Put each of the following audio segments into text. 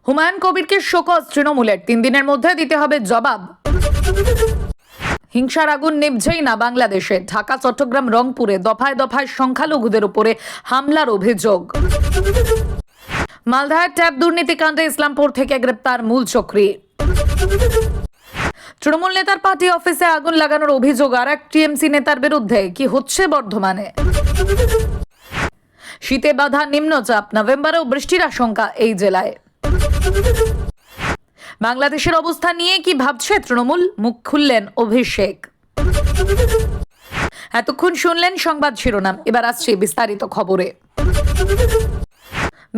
Humayun কবিরকে show cause তৃণমূলের 3 দিনের মধ্যে দিতে হবে জবাব। হিংসার আগুন নিভছেই না বাংলাদেশে। ঢাকা, চট্টগ্রাম, রংপুরে দফায় দফায় সংখ্যালঘুদের উপরে হামলার অভিযোগ। মালদায় ট্যাব দুর্নীতিকাণ্ডে ইসলামপুর থেকে গ্রেপ্তার মূল চক্রী। তৃণমূল নেতার পার্টি অফিসে আগুন লাগানোর অভিযোগ আর এক টিএমসি নেতার বিরুদ্ধে। কি হচ্ছে বর্ধমানে? শীতে বাধা নিম্নচাপ, নভেম্বরেও বৃষ্টির আশঙ্কা এই জেলায়। বাংলাদেশের অবস্থা নিয়ে কি ভাবছে তৃণমূল? মুখ খুললেন অভিষেক। এতক্ষণ শুনলেন সংবাদ শিরোনাম, এবার আসছে বিস্তারিত খবরে।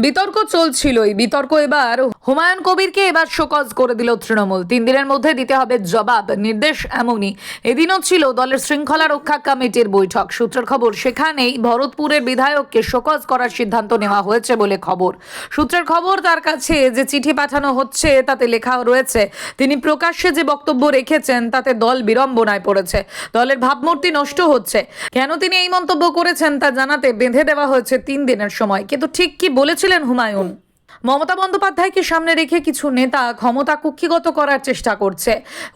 বিতর্ক চলছিল, এই বিতর্ক এবার হুমায়ুন কবিরকে এবার শোকজ করে দিল তৃণমূল। 3 দিনের মধ্যে দিতে হবে জবাব, নির্দেশ এমনই। এদিনও ছিল দলের শৃঙ্খলা রক্ষা কমিটির বৈঠক। সূত্রের খবর, সেখানেই ভরতপুরের বিধায়ককে শোকজ করার সিদ্ধান্ত নেওয়া হয়েছে বলে খবর। সূত্রের খবর, তার কাছে যে চিঠি পাঠানো হচ্ছে তাতে লেখা রয়েছে তিনি প্রকাশ্যে যে বক্তব্য রেখেছেন তাতে দল বিড়ম্বনায় পড়েছে, দলের ভাবমূর্তি নষ্ট হচ্ছে। কেন তিনি এই মন্তব্য করেছেন তা জানাতে বেঁধে দেওয়া হয়েছে 3 দিনের সময়। কিন্তু ঠিক কি বলেছিলেন হুমায়ুন? মমতা বন্দ্যোপাধ্যায়কে সামনে রেখে কিছু নেতা ক্ষমতা কুক্ষিগত করার চেষ্টা করছে।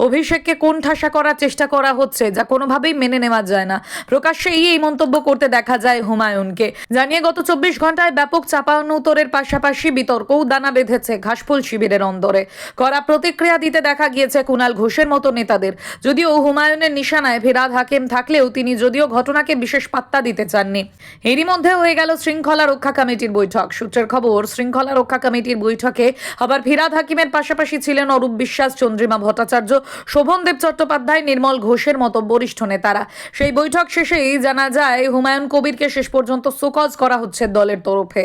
অভিষেককে কোণঠাসা করার চেষ্টা করা হচ্ছে, যা কোনোভাবেই মেনে নেওয়া যায় না। প্রকাশ্যে এই মন্তব্য করতে দেখা যায় হুমায়ুনকে। জানিয়ে গত 24 ঘন্টায় ব্যাপক চাপানোতরের পাশাপাশি বিতর্কও দানা বেঁধেছে ঘাসফুল শিবিরের অন্দরে। কড়া প্রতিক্রিয়া দিতে দেখা গিয়েছে কুণাল ঘোষের মতো নেতাদের। যদিও হুমায়ুনের নিশানায় ফিরহাদ হাকিম থাকলেও তিনি ঘটনাকে বিশেষ পাত্তা দিতে চাননি। এরই মধ্যে হয়ে গেল শৃঙ্খলা রক্ষা কমিটির বৈঠক। সূত্রের খবর, শৃঙ্খলা রক্ষা কমিটির বৈঠকে আবার ফিরহাদ হাকিমের পাশাপাশি ছিলেন অরূপ বিশ্বাস, চন্দ্রিমা ভট্টাচার্য, শোভনদেব চট্টোপাধ্যায়, নির্মল ঘোষের মতো বরিষ্ঠ নেতারা। সেই বৈঠক শেষেই জানা যায় হুমায়ুন কবিরকে শেষ পর্যন্ত শোকজ করা হচ্ছে দলের তরফে।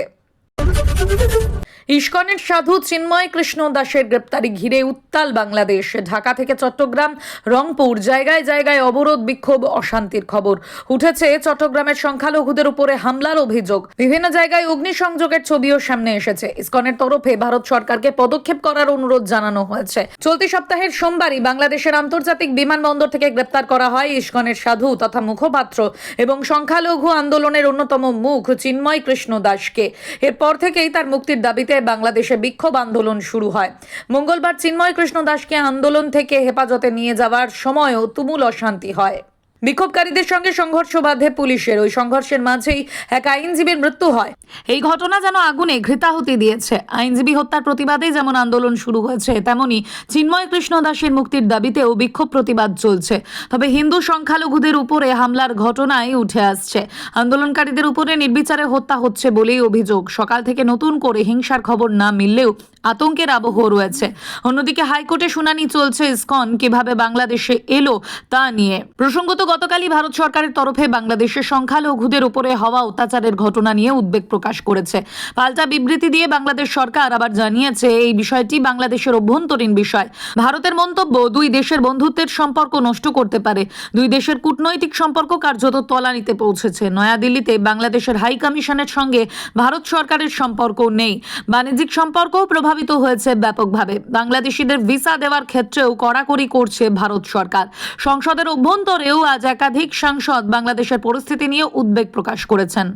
ইস্কনের সাধু চিন্ময় কৃষ্ণ দাসের গ্রেপ্তারি ঘিরে উত্তাল বাংলাদেশ। ঢাকা থেকে চট্টগ্রাম, রংপুর জায়গায় জায়গায় অবরোধ, বিক্ষোভ, অশান্তির খবর উঠেছে। চট্টগ্রামের সংখ্যালঘুদের উপরে হামলার অভিযোগ, বিভিন্ন জায়গায় অগ্নিসংযোগের ছবিও সামনে এসেছে। ইস্কনের তরফে ভারত সরকারকে পদক্ষেপ করার অনুরোধ জানানো হয়েছে। চলতি সপ্তাহের সোমবারই বাংলাদেশের আন্তর্জাতিক বিমানবন্দর থেকে গ্রেপ্তার করা হয় ইস্কনের সাধু তথা মুখপাত্র এবং সংখ্যালঘু আন্দোলনের অন্যতম মুখ চিন্ময় কৃষ্ণ দাসকে। এরপর থেকেই তার মুক্তির দাবিতে বাংলাদেশে বিক্ষোভ আন্দোলন শুরু হয়। মঙ্গলবার চিন্ময় কৃষ্ণ দাসকে আন্দোলন থেকে হেফাজতে নিয়ে যাওয়ার সময়ও তুমুল অশান্তি হয়। বিক্ষোভকারীদের সঙ্গে সংঘর্ষ বাধে পুলিশের। ওই সংঘর্ষের মাঝেই এক আইনজীবীর মৃত্যু হয়। এই ঘটনা যেন আগুনে ঘৃতাহুতি দিয়েছে। আইনজীবী হত্যার প্রতিবাদে যেমন আন্দোলন শুরু হয়েছে, তেমনি চিন্ময় কৃষ্ণ দাসের মুক্তির দাবিতেও বিক্ষোভ প্রতিবাদ চলছে। তবে হিন্দু সংখ্যালঘুদের উপরে হামলার ঘটনাই উঠে আসছে। আন্দোলনকারীদের উপরে নির্বিচারে হত্যা হচ্ছে বলেই অভিযোগ। সকাল থেকে নতুন করে হিংসার খবর না মিললেও আতঙ্কের আবহ রয়েছে। অন্যদিকে হাইকোর্টে শুনানি চলছে ইসকন কিভাবে বাংলাদেশে এলো তা নিয়ে। প্রসঙ্গত, গতকালই ভারত সরকারের তরফে বাংলাদেশের সংখ্যালঘুদের উপরে হওয়া অত্যাচারের ঘটনা নিয়ে উদ্বেগ প্রকাশ করেছে। পাল্টা বিবৃতি দিয়ে বাংলাদেশ সরকার আবার জানিয়েছে এই বিষয়টি বাংলাদেশের অভ্যন্তরীণ বিষয়। ভারতের মন্তব্য 2 দেশের বন্ধুত্বের সম্পর্ক নষ্ট করতে পারে। 2 দেশের কূটনৈতিক সম্পর্ক কার্যত তলানিতে পৌঁছেছে। নয়াদিল্লিতে বাংলাদেশের হাই কমিশনের সঙ্গে ভারত সরকারের সম্পর্ক নেই। বাণিজ্যিক সম্পর্কও প্রভাবিত হয়েছে ব্যাপকভাবে। বাংলাদেশিদের ভিসা দেওয়ার ক্ষেত্রেও কড়াকড়ি করছে ভারত সরকার। সংসদের অভ্যন্তরেও আজ একাধিক সাংসদ বাংলাদেশের পরিস্থিতি নিয়ে উদ্বেগ প্রকাশ করেছেন।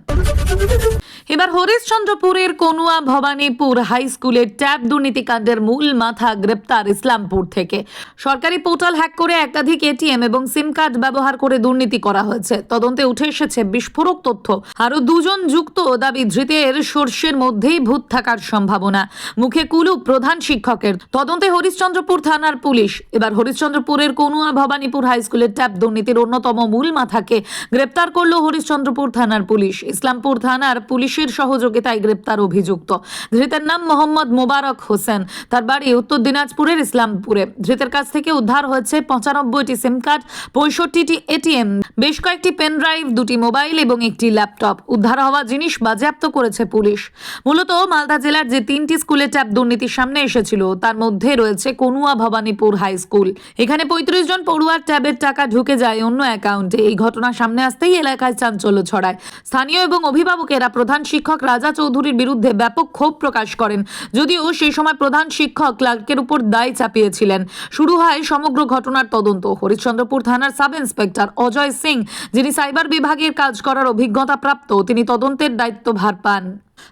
এবার হরিশ্চন্দ্রপুরের কনুয়া ভবানীপুর হাই স্কুলের ট্যাব দুর্নীতিকাণ্ডের মূল মাথা গ্রেপ্তার ইসলামপুর থেকে। সরকারি পোর্টাল হ্যাক করে একাধিক এটিএম এবং সিম কার্ড ব্যবহার করে দুর্নীতি করা হয়েছে। তদন্তে উঠে এসেছে বিস্ফোরক তথ্য। আরো 2 জন যুক্ত দাবি, ধৃতের সোর্সের মধ্যেই ভূত থাকার সম্ভাবনা। মুখে কুলুপ প্রধান শিক্ষকের। তদন্তে হরিশ্চন্দ্রপুর থানার পুলিশ। এবার হরিশ্চন্দ্রপুরের কনুয়া ভবানীপুর হাই স্কুলের ট্যাব দুর্নীতির অন্যতম মূল মাথাকে গ্রেপ্তার করল হরিশ্চন্দ্রপুর থানার পুলিশ। ইসলামপুর থানার পুলিশের সহযোগিতায় গ্রেপ্তার অভিযুক্ত। ধৃতের নাম মোহাম্মদ মোবারক হোসেন। তার বাড়ি উত্তর দিনাজপুরের ইসলামপুরে। ধৃতের কাছ থেকে উদ্ধার হয়েছে 95টি সিম কার্ড, 65টি এটিএম, বেশ কয়েকটি পেন ড্রাইভ, 2টি মোবাইল এবং 1টি ল্যাপটপ। উদ্ধার হওয়া জিনিস বাজেয়াপ্ত করেছে পুলিশ। মূলত মালদা জেলার যে 3টি স্কুলে ট্যাব দুর্নীতির সামনে এসেছিল তার মধ্যে রয়েছে কনুয়া ভবানীপুর হাই স্কুল। এখানে 35 জন পড়ুয়ার ট্যাবের টাকা ঢুকে যায় অন্য অ্যাকাউন্টে। এই ঘটনা সামনে আসতেই এলাকায় চাঞ্চল্য ছড়ায়। স্থানীয় এবং অভিভাবকেরা প্রধান শিক্ষক রাজা চৌধুরীর বিরুদ্ধে ব্যাপক ক্ষোভ প্রকাশ করেন। যদিও সেই সময় প্রধান শিক্ষক ক্লার্কের উপর দায় চাপিয়েছিলেন। শুরু হয় সমগ্র ঘটনার তদন্ত। হরিশ্চন্দ্রপুর থানার সাব ইন্সপেক্টর অজয় সিং, যিনি সাইবার বিভাগের কাজ করার অভিজ্ঞতা প্রাপ্ত, তিনি তদন্তের দায়িত্বভার পান।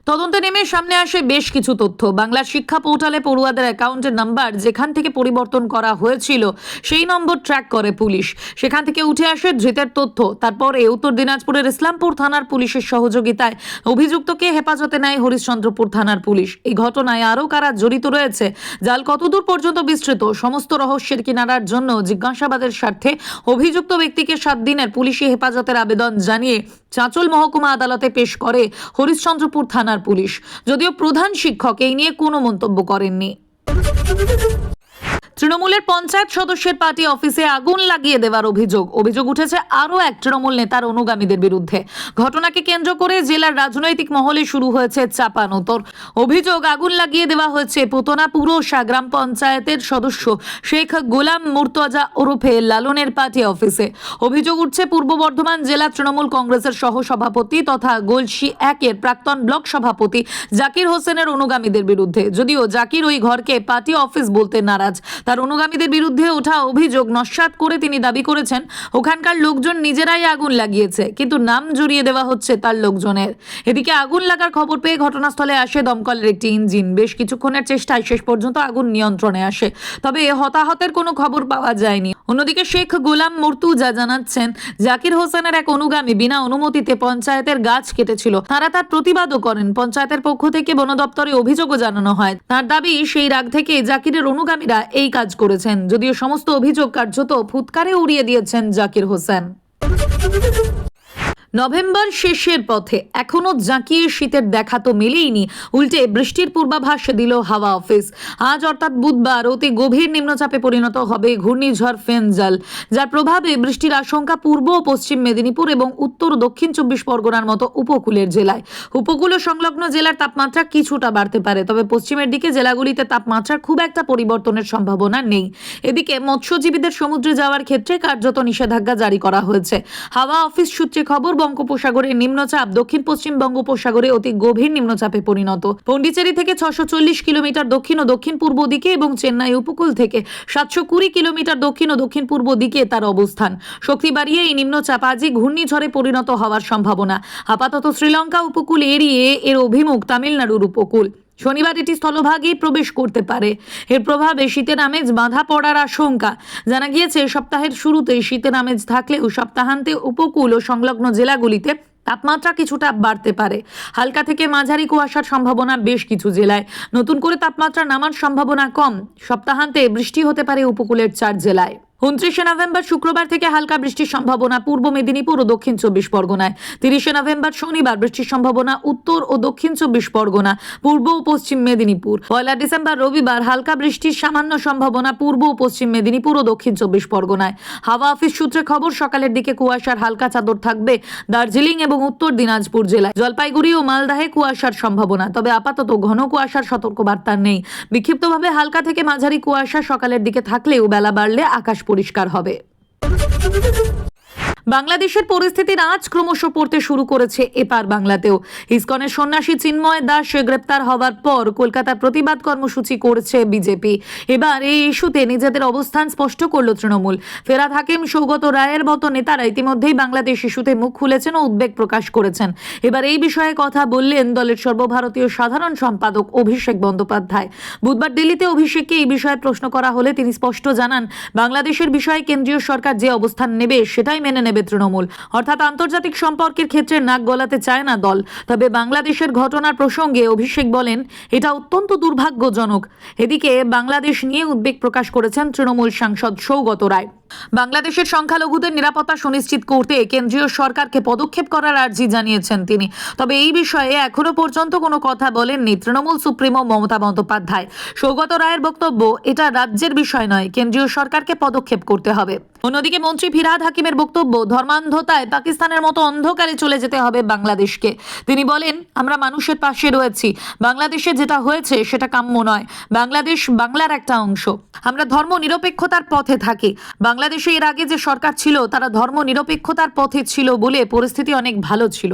তদন্তে নেমে সামনে আসে বেশ কিছু তথ্য। বাংলা শিক্ষা পোর্টালে পড়ুয়াদের অ্যাকাউন্টের নাম্বার যেখান থেকে পরিবর্তন করা হয়েছিল সেই নম্বর ট্র্যাক করে পুলিশ। সেখান থেকে উঠে আসে ধৃতের তথ্য। তারপরে উত্তর দিনাজপুরের ইসলামপুর থানার পুলিশের সহযোগিতায় অভিযুক্তকে হেফাজতে নেয় হরিশ্চন্দ্রপুর থানার পুলিশ। এই ঘটনায় আরও কারা জড়িত রয়েছে, জাল কতদূর পর্যন্ত বিস্তৃত, সমস্ত রহস্যের কিনারার জন্য জিজ্ঞাসাবাদের স্বার্থে অভিযুক্ত ব্যক্তিকে 7 দিনের পুলিশি হেফাজতের আবেদন জানিয়ে চাঁচল মহকুমা আদালতে পেশ করে হরিশ্চন্দ্রপুর থানার পুলিশ। যদিও প্রধান শিক্ষক এই নিয়ে কোনো মন্তব্য করেননি। তৃণমূলের পঞ্চায়েত সদস্যের পার্টি অফিসে আগুন লাগিয়ে দেওয়ার অভিযোগ উঠেছে আরও এক তৃণমূল নেতার অনুগামীদের বিরুদ্ধে। ঘটনাকে কেন্দ্র করে জেলার রাজনৈতিক মহলে শুরু হয়েছে চাপানোতর। অভিযোগ, আগুন লাগিয়ে দেওয়া হয়েছে পোতনা পুরসা গ্রাম পঞ্চায়েতের সদস্য শেখ গোলাম মুর্তজা ওরফে লালনের পার্টি অফিসে। অভিযোগ উঠছে পূর্ব বর্ধমান জেলা তৃণমূল কংগ্রেসের সহসভাপতি তথা গলসি 1-এর প্রাক্তন ব্লক সভাপতি জাকির হোসেনের অনুগামীদের বিরুদ্ধে। যদিও জাকির ওই ঘরকে পার্টি অফিস বলতে নারাজ। তার অনুগামীদের বিরুদ্ধে ওঠা অভিযোগ নস্যাৎ করে তিনি দাবি করেছেন ওখানকার লোকজন নিজেরাই আগুন লাগিয়েছে, কিন্তু নাম জড়িয়ে দেওয়া হচ্ছে তার লোকজনের। এদিকে আগুন লাগার খবর পেয়ে ঘটনাস্থলে আসে দমকলের একটি ইঞ্জিন। বেশ কিছুক্ষণের চেষ্টায় শেষ পর্যন্ত আগুন নিয়ন্ত্রণে আসে, তবে হতাহতের কোনো খবর পাওয়া যায়নি। অন্যদিকে শেখ গোলাম মুর্তুজা জানাচ্ছেন, জাকির হোসেনের এক অনুগামী বিনা অনুমতিতে পঞ্চায়েতের গাছ কেটেছিল। তারা তার প্রতিবাদও করেন। পঞ্চায়েতের পক্ষ থেকে বন দপ্তরে অভিযোগও জানানো হয়। তার দাবি, সেই রাগ থেকে জাকিরের অনুগামীরা এই কাজ করেছেন। যদিও সমস্ত অভিযোগ কার্যত ফুৎকারে উড়িয়ে দিয়েছেন জাকির হোসেন। নভেম্বর শেষের পথে, এখনো জাঁকিয়ে শীতের দেখা তো মেলেইনি, উল্টে বৃষ্টির পূর্বাভাস দিল হাওয়া অফিস। আজ অর্থাৎ বুধবার অতি গভীর নিম্নচাপে পরিণত হবে ঘূর্ণিঝড় ফেনজাল, যার প্রভাবে বৃষ্টির আশঙ্কা পূর্ব ও পশ্চিম মেদিনীপুর এবং উত্তর ও দক্ষিণ 24 পরগনার মতো উপকূলের জেলায়। উপকূল ও সংলগ্ন জেলার তাপমাত্রা কিছুটা বাড়তে পারে, তবে পশ্চিমের দিকে জেলাগুলিতে তাপমাত্রার খুব একটা পরিবর্তনের সম্ভাবনা নেই। এদিকে মৎস্যজীবীদের সমুদ্রে যাওয়ার ক্ষেত্রে কার্যত নিষেধাজ্ঞা জারি করা হয়েছে। হাওয়া অফিস সূত্রে খবর, বঙ্গোপসাগরের নিম্নচাপ দক্ষিণ পশ্চিম বঙ্গোপসাগরে অতি গভীর নিম্নচাপে পরিণত। পন্ডিচেরি থেকে 640 কিলোমিটার দক্ষিণ ও দক্ষিণ পূর্ব দিকে এবং চেন্নাই উপকূল থেকে 720 কিলোমিটার দক্ষিণ ও দক্ষিণ পূর্ব দিকে তার অবস্থান। শক্তি বাড়িয়ে এই নিম্নচাপ আজই ঘূর্ণিঝড়ে পরিণত হওয়ার সম্ভাবনা। আপাতত শ্রীলঙ্কা উপকূল এড়িয়ে এর অভিমুখ তামিলনাড়ুর উপকূল। শনিবার এটি স্থলভাগেই প্রবেশ করতে পারে। এর প্রভাবে শীতের আমেজ বাঁধা পড়ার আশঙ্কা। জানা গিয়েছে, সপ্তাহের শুরুতেই শীতের আমেজ থাকলেও সপ্তাহান্তে উপকূল ও সংলগ্ন জেলাগুলিতে তাপমাত্রা কিছুটা বাড়তে পারে। হালকা থেকে মাঝারি কুয়াশার সম্ভাবনা বেশ কিছু জেলায়। নতুন করে তাপমাত্রা নামার সম্ভাবনা কম। সপ্তাহান্তে বৃষ্টি হতে পারে উপকূলের 4 জেলায়। 29 নভেম্বর শুক্রবার থেকে হালকা বৃষ্টির সম্ভাবনা পূর্ব মেদিনীপুর ও দক্ষিণ 24 পরগনায়। 30 নভেম্বর শনিবার বৃষ্টির সম্ভাবনা উত্তর ও দক্ষিণ 24 পরগনা, পূর্ব ও পশ্চিম মেদিনীপুর। 1 ডিসেম্বর রবিবার হালকা বৃষ্টির সামান্য সম্ভাবনা পূর্ব ও পশ্চিম মেদিনীপুর ও দক্ষিণ 24 পরগনায়। হাওয়া অফিস সূত্রে খবর, সকালের দিকে কুয়াশার হালকা চাদর থাকবে দার্জিলিং এবং উত্তর দিনাজপুর জেলায়। জলপাইগুড়ি ও মালদাহে কুয়াশার সম্ভাবনা, তবে আপাতত ঘন কুয়াশার সতর্কবার্তা নেই। বিক্ষিপ্তভাবে হালকা থেকে মাঝারি কুয়াশা সকালের দিকে থাকলেও বেলা বাড়লে আকাশ পরিষ্কার হবে। বাংলাদেশের পরিস্থিতির আঁচ ক্রমশ পড়তে শুরু করেছে এপার বাংলাতেও। ইসকনের সন্ন্যাসী চিন্ময় দাস গ্রেপ্তার হওয়ার পর কলকাতার প্রতিবাদ কর্মসূচি করছে বিজেপি। এবার এই ইস্যুতে নিজেদের অবস্থান স্পষ্ট করল তৃণমূল। ফেরাদ হাকিম, সৌগত রায়ের মতো নেতারা ইতিমধ্যেই বাংলাদেশ ইস্যুতে মুখ খুলেছেন ও উদ্বেগ প্রকাশ করেছেন। এবার এই বিষয়ে কথা বললেন দলের সর্বভারতীয় সাধারণ সম্পাদক অভিষেক বন্দ্যোপাধ্যায়। বুধবার দিল্লিতে অভিষেককে এই বিষয়ে প্রশ্ন করা হলে তিনি স্পষ্ট জানান, বাংলাদেশের বিষয়ে কেন্দ্রীয় সরকার যে অবস্থান নেবে সেটাই মেনে নেবে তৃণমূল। অর্থাৎ আন্তর্জাতিক সম্পর্কের ক্ষেত্রে নাক গলাতে চায় না দল। তবে বাংলাদেশের ঘটনার প্রসঙ্গে অভিষেক বলেন, এটা অত্যন্ত দুর্ভাগ্যজনক। এদিকে বাংলাদেশ নিয়ে উদ্বেগ প্রকাশ করেছেন তৃণমূল সাংসদ সৌগত রায়। বাংলাদেশের সংখ্যালঘুদের নিরাপত্তা সুনিশ্চিত করতে কেন্দ্রীয় সরকারকে পদক্ষেপ করার আর্জি জানিয়েছেন তিনি। তবে এই বিষয়ে এখনো পর্যন্ত কোনো কথা বলেননি তৃণমূল সুপ্রিমো মমতা বন্দ্যোপাধ্যায়। সৌগত রায়ের বক্তব্য, এটা রাজ্যের বিষয় নয়, কেন্দ্রীয় সরকারকে পদক্ষেপ করতে হবে। অন্যদিকে মন্ত্রী ফিরহাদ হাকিমের বক্তব্য, ধর্মান্ধতায় পাকিস্তানের মতো অন্ধকারে চলে যেতে হবে বাংলাদেশকে। তিনি বলেন, আমরা মানুষের পাশে রয়েছি। বাংলাদেশে যেটা হয়েছে সেটা কাম্য নয়। বাংলাদেশ বাংলার একটা অংশ। আমরা ধর্ম নিরপেক্ষতার পথে থাকি। বাংলাদেশে এর আগে যে সরকার ছিল তারা ধর্ম নিরপেক্ষতার পথে ছিল বলে পরিস্থিতি অনেক ভালো ছিল।